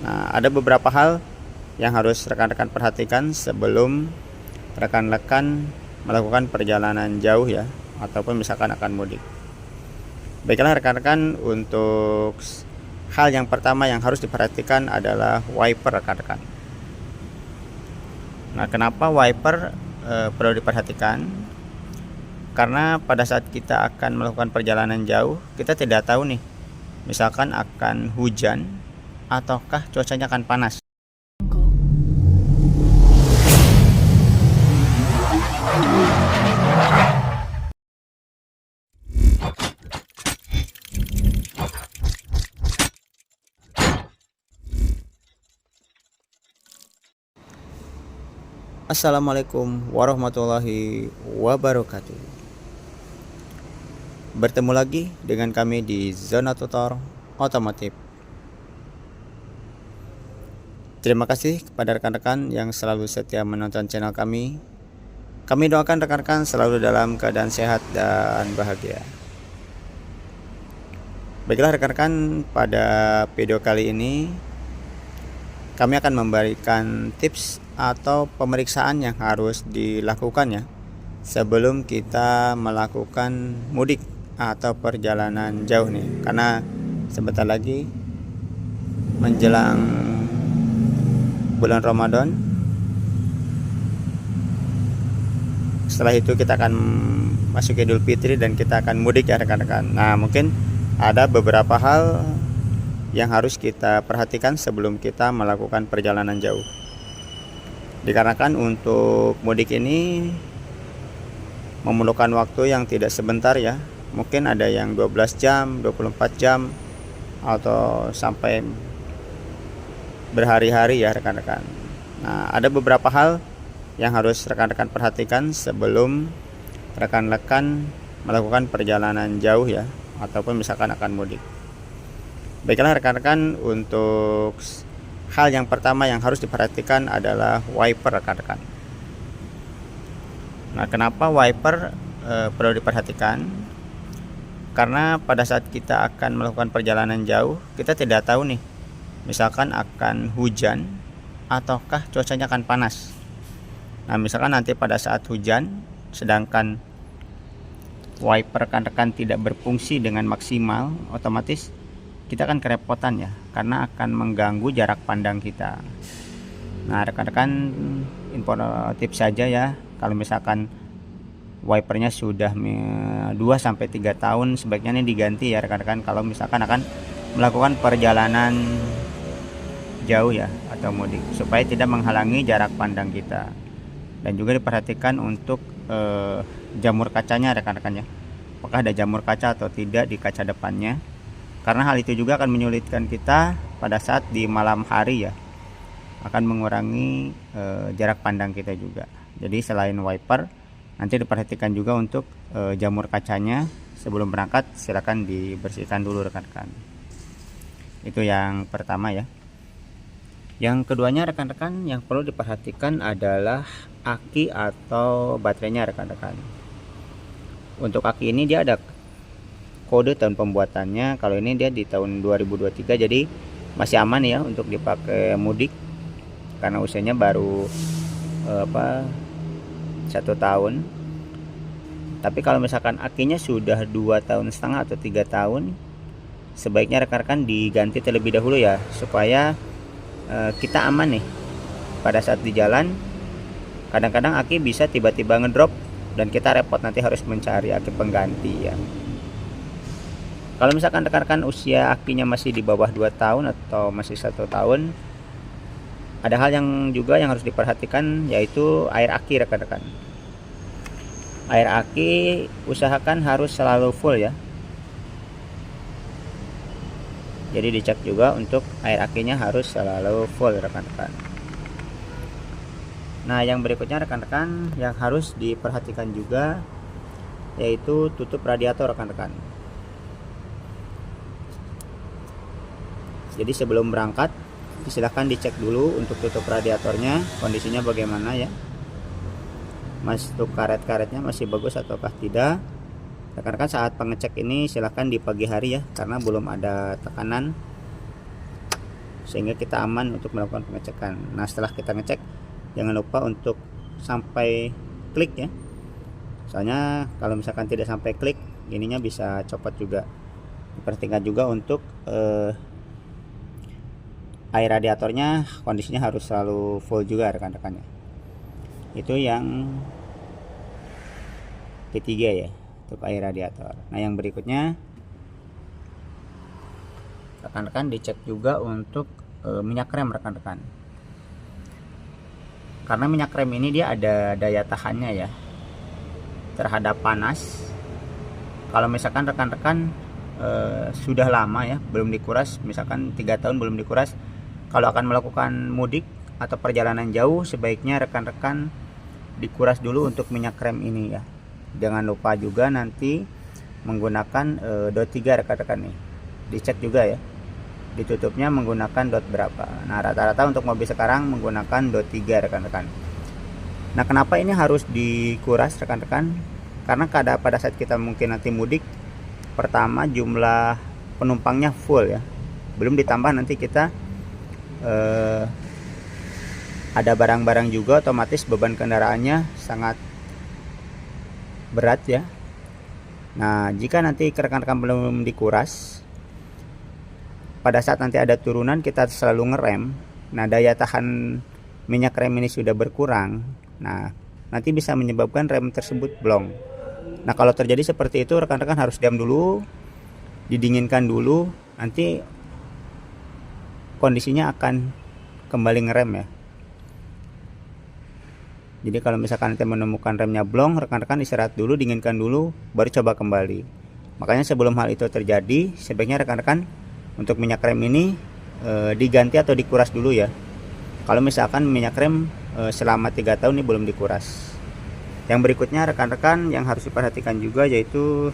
Nah, ada beberapa hal yang harus rekan-rekan perhatikan sebelum rekan-rekan melakukan perjalanan jauh ya, ataupun misalkan akan mudik. Baiklah rekan-rekan, untuk hal yang pertama yang harus diperhatikan adalah wiper rekan-rekan. Nah, kenapa wiper perlu diperhatikan? Karena pada saat kita akan melakukan perjalanan jauh, kita tidak tahu nih, misalkan akan hujan ataukah cuacanya akan panas. Assalamualaikum warahmatullahi wabarakatuh. Bertemu lagi dengan kami di Zona Tutor Otomotif. Terima kasih kepada rekan-rekan yang selalu setia menonton channel kami. Kami doakan rekan-rekan selalu dalam keadaan sehat dan bahagia. Baiklah rekan-rekan, pada video kali ini kami akan memberikan tips atau pemeriksaan yang harus dilakukan ya sebelum kita melakukan mudik atau perjalanan jauh nih, karena sebentar lagi menjelang bulan Ramadan. Setelah itu kita akan masuk Idul Fitri dan kita akan mudik ya rekan-rekan. Nah, mungkin ada beberapa hal yang harus kita perhatikan sebelum kita melakukan perjalanan jauh. Dikarenakan untuk mudik ini memerlukan waktu yang tidak sebentar ya. Mungkin ada yang 12 jam, 24 jam atau sampai berhari-hari ya rekan-rekan. Nah, ada beberapa hal yang harus rekan-rekan perhatikan sebelum rekan-rekan melakukan perjalanan jauh ya, ataupun misalkan akan mudik. Baiklah rekan-rekan, untuk hal yang pertama yang harus diperhatikan adalah wiper rekan-rekan. Nah, kenapa wiper perlu diperhatikan? Karena pada saat kita akan melakukan perjalanan jauh, kita tidak tahu nih, misalkan akan hujan ataukah cuacanya akan panas. Nah, misalkan nanti pada saat hujan sedangkan wiper rekan-rekan tidak berfungsi dengan maksimal, otomatis kita akan kerepotan ya, karena akan mengganggu jarak pandang kita. Nah rekan-rekan, info tips saja ya, kalau misalkan wipernya sudah 2-3 tahun sebaiknya ini diganti ya rekan-rekan, kalau misalkan akan melakukan perjalanan jauh ya atau mudik, supaya tidak menghalangi jarak pandang kita. Dan juga diperhatikan untuk jamur kacanya rekan-rekan ya, apakah ada jamur kaca atau tidak di kaca depannya, karena hal itu juga akan menyulitkan kita pada saat di malam hari ya, akan mengurangi jarak pandang kita juga. Jadi selain wiper, nanti diperhatikan juga untuk jamur kacanya. Sebelum berangkat silakan dibersihkan dulu rekan-rekan. Itu yang pertama ya. Yang keduanya rekan-rekan, yang perlu diperhatikan adalah aki atau baterainya rekan-rekan. Untuk aki ini dia ada kode tahun pembuatannya. Kalau ini dia di tahun 2023, jadi masih aman ya untuk dipakai mudik karena usianya baru 1 tahun. Tapi kalau misalkan akinya sudah 2,5 tahun atau 3 tahun, sebaiknya rekan-rekan diganti terlebih dahulu ya, supaya kita aman nih pada saat di jalan. Kadang-kadang aki bisa tiba-tiba ngedrop dan kita repot nanti harus mencari aki pengganti ya. Kalau misalkan rekan-rekan usia akinya masih di bawah 2 tahun atau masih 1 tahun, ada hal yang juga yang harus diperhatikan, yaitu air aki rekan-rekan. Air aki usahakan harus selalu full ya. Jadi dicek juga untuk air akinya harus selalu full rekan-rekan. Nah, yang berikutnya rekan-rekan yang harus diperhatikan juga, yaitu tutup radiator rekan-rekan. Jadi sebelum berangkat silahkan dicek dulu untuk tutup radiatornya, kondisinya bagaimana ya, masuk karet-karetnya masih bagus ataukah tidak. Rekan-rekan saat pengecek ini silahkan di pagi hari ya, karena belum ada tekanan sehingga kita aman untuk melakukan pengecekan. Nah, setelah kita ngecek, jangan lupa untuk sampai klik ya, soalnya kalau misalkan tidak sampai klik, ininya bisa copot juga. Diperhatikan juga untuk air radiatornya kondisinya harus selalu full juga rekan-rekan ya. Itu yang ketiga ya, untuk air radiator. Nah, yang berikutnya rekan-rekan dicek juga untuk minyak rem rekan-rekan, karena minyak rem ini dia ada daya tahannya ya terhadap panas. Kalau misalkan rekan-rekan sudah lama ya belum dikuras, misalkan 3 tahun belum dikuras, kalau akan melakukan mudik atau perjalanan jauh, sebaiknya rekan-rekan dikuras dulu untuk minyak rem ini ya. Jangan lupa juga nanti menggunakan dot 3 rekan-rekan nih, dicek juga ya, ditutupnya menggunakan dot berapa. Nah, rata-rata untuk mobil sekarang menggunakan dot 3 rekan-rekan. Nah, kenapa ini harus dikuras rekan-rekan? Karena pada saat kita mungkin nanti mudik, pertama jumlah penumpangnya full ya, belum ditambah nanti kita ada barang-barang juga, otomatis beban kendaraannya sangat berat ya. Nah, jika nanti rekan-rekan belum dikuras, pada saat nanti ada turunan kita selalu ngerem, nah daya tahan minyak rem ini sudah berkurang. Nah, nanti bisa menyebabkan rem tersebut blong. Nah, kalau terjadi seperti itu, rekan-rekan harus diam dulu, didinginkan dulu, nanti kondisinya akan kembali ngerem ya. Jadi kalau misalkan nanti menemukan remnya blong, rekan-rekan istirahat dulu, dinginkan dulu, baru coba kembali. Makanya sebelum hal itu terjadi, sebaiknya rekan-rekan untuk minyak rem ini diganti atau dikuras dulu ya. Kalau misalkan minyak rem selama 3 tahun ini belum dikuras. Yang berikutnya rekan-rekan yang harus diperhatikan juga yaitu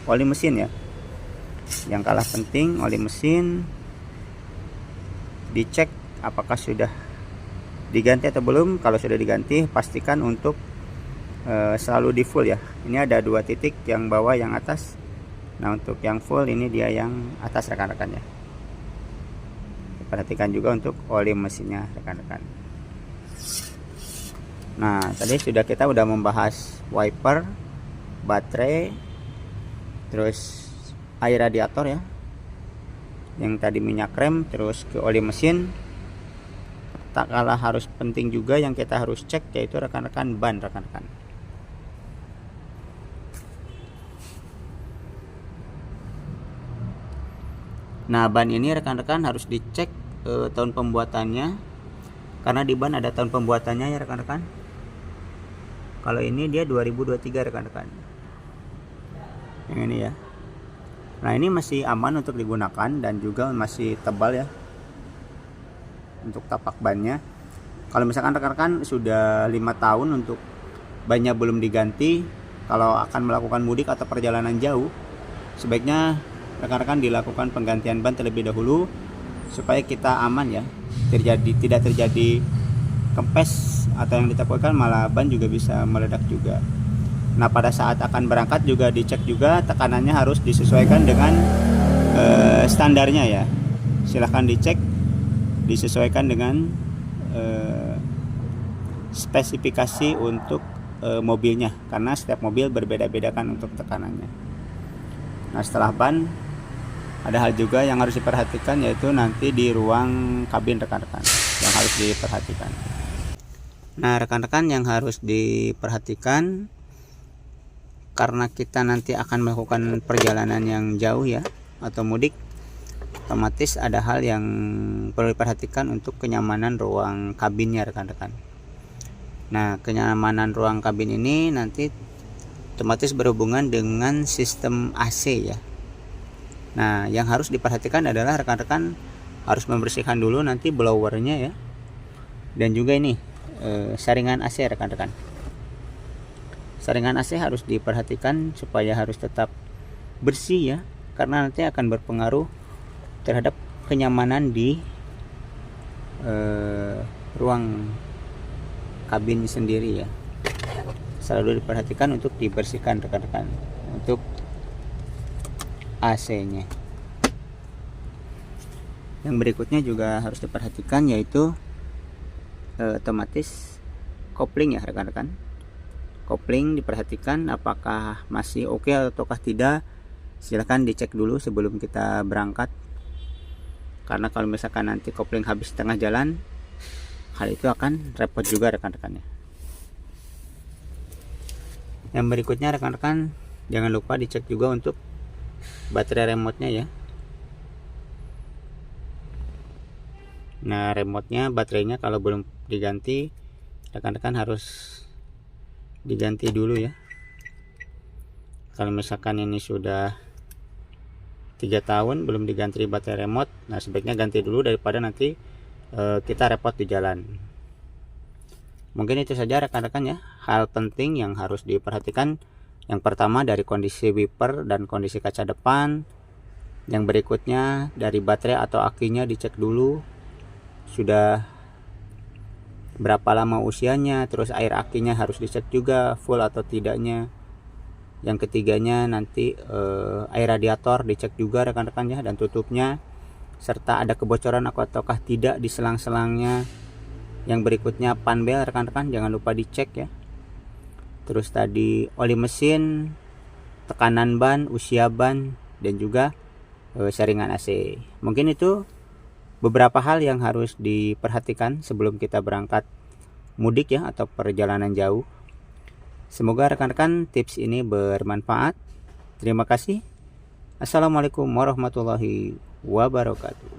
oli mesin ya. Yang kalah penting, oli mesin dicek apakah sudah diganti atau belum. Kalau sudah diganti, pastikan untuk selalu di full ya. Ini ada 2 titik, yang bawah yang atas. Nah, untuk yang full ini dia yang atas rekan-rekan ya. Perhatikan juga untuk oli mesinnya rekan-rekan. Nah, tadi kita udah membahas wiper, baterai, terus air radiator ya, yang tadi minyak rem, terus ke oli mesin. Tak kalah harus penting juga yang kita harus cek yaitu rekan-rekan ban rekan-rekan. Nah, ban ini rekan-rekan harus dicek tahun pembuatannya, karena di ban ada tahun pembuatannya ya rekan-rekan. Kalau ini dia 2023 rekan-rekan, yang ini ya. Nah, ini masih aman untuk digunakan dan juga masih tebal ya untuk tapak bannya. Kalau misalkan rekan-rekan sudah 5 tahun untuk bannya belum diganti, kalau akan melakukan mudik atau perjalanan jauh, sebaiknya rekan-rekan dilakukan penggantian ban terlebih dahulu supaya kita aman ya, tidak terjadi kempes atau yang ditakukan malah ban juga bisa meledak juga. Nah, pada saat akan berangkat juga dicek juga tekanannya harus disesuaikan dengan standarnya ya. Silahkan dicek disesuaikan dengan spesifikasi untuk mobilnya, karena setiap mobil berbeda-beda kan untuk tekanannya. Nah, setelah ban ada hal juga yang harus diperhatikan, yaitu nanti di ruang kabin rekan-rekan yang harus diperhatikan. Nah, rekan-rekan yang harus diperhatikan, karena kita nanti akan melakukan perjalanan yang jauh ya atau mudik, otomatis ada hal yang perlu diperhatikan untuk kenyamanan ruang kabinnya rekan-rekan. Nah, kenyamanan ruang kabin ini nanti otomatis berhubungan dengan sistem AC ya. Nah, yang harus diperhatikan adalah rekan-rekan harus membersihkan dulu nanti blowernya ya, dan juga ini saringan AC rekan-rekan. Saringan AC harus diperhatikan supaya harus tetap bersih ya, karena nanti akan berpengaruh terhadap kenyamanan di ruang kabin sendiri ya. Selalu diperhatikan untuk dibersihkan rekan-rekan untuk AC-nya. Yang berikutnya juga harus diperhatikan yaitu otomatis kopling ya rekan-rekan. Kopling diperhatikan apakah masih oke ataukah tidak. Silahkan dicek dulu sebelum kita berangkat, karena kalau misalkan nanti kopling habis tengah jalan, hal itu akan repot juga rekan-rekannya. Yang berikutnya rekan-rekan, jangan lupa dicek juga untuk baterai remote-nya ya. Nah, remote-nya, baterainya kalau belum diganti, rekan-rekan harus diganti dulu ya. Kalau misalkan ini sudah 3 tahun belum diganti baterai remote, nah sebaiknya ganti dulu daripada nanti kita repot di jalan. Mungkin itu saja rekan-rekan ya, hal penting yang harus diperhatikan. Yang pertama dari kondisi wiper dan kondisi kaca depan. Yang berikutnya dari baterai atau akinya dicek dulu sudah berapa lama usianya, terus air akinya harus dicek juga full atau tidaknya. Yang ketiganya nanti air radiator dicek juga rekan-rekan ya, dan tutupnya, serta ada kebocoran ataukah tidak di selang-selangnya. Yang berikutnya pan bel rekan-rekan jangan lupa dicek ya. Terus tadi oli mesin, tekanan ban, usia ban, dan juga saringan AC. Mungkin itu beberapa hal yang harus diperhatikan sebelum kita berangkat mudik ya, atau perjalanan jauh. Semoga rekan-rekan tips ini bermanfaat. Terima kasih. Assalamualaikum warahmatullahi wabarakatuh.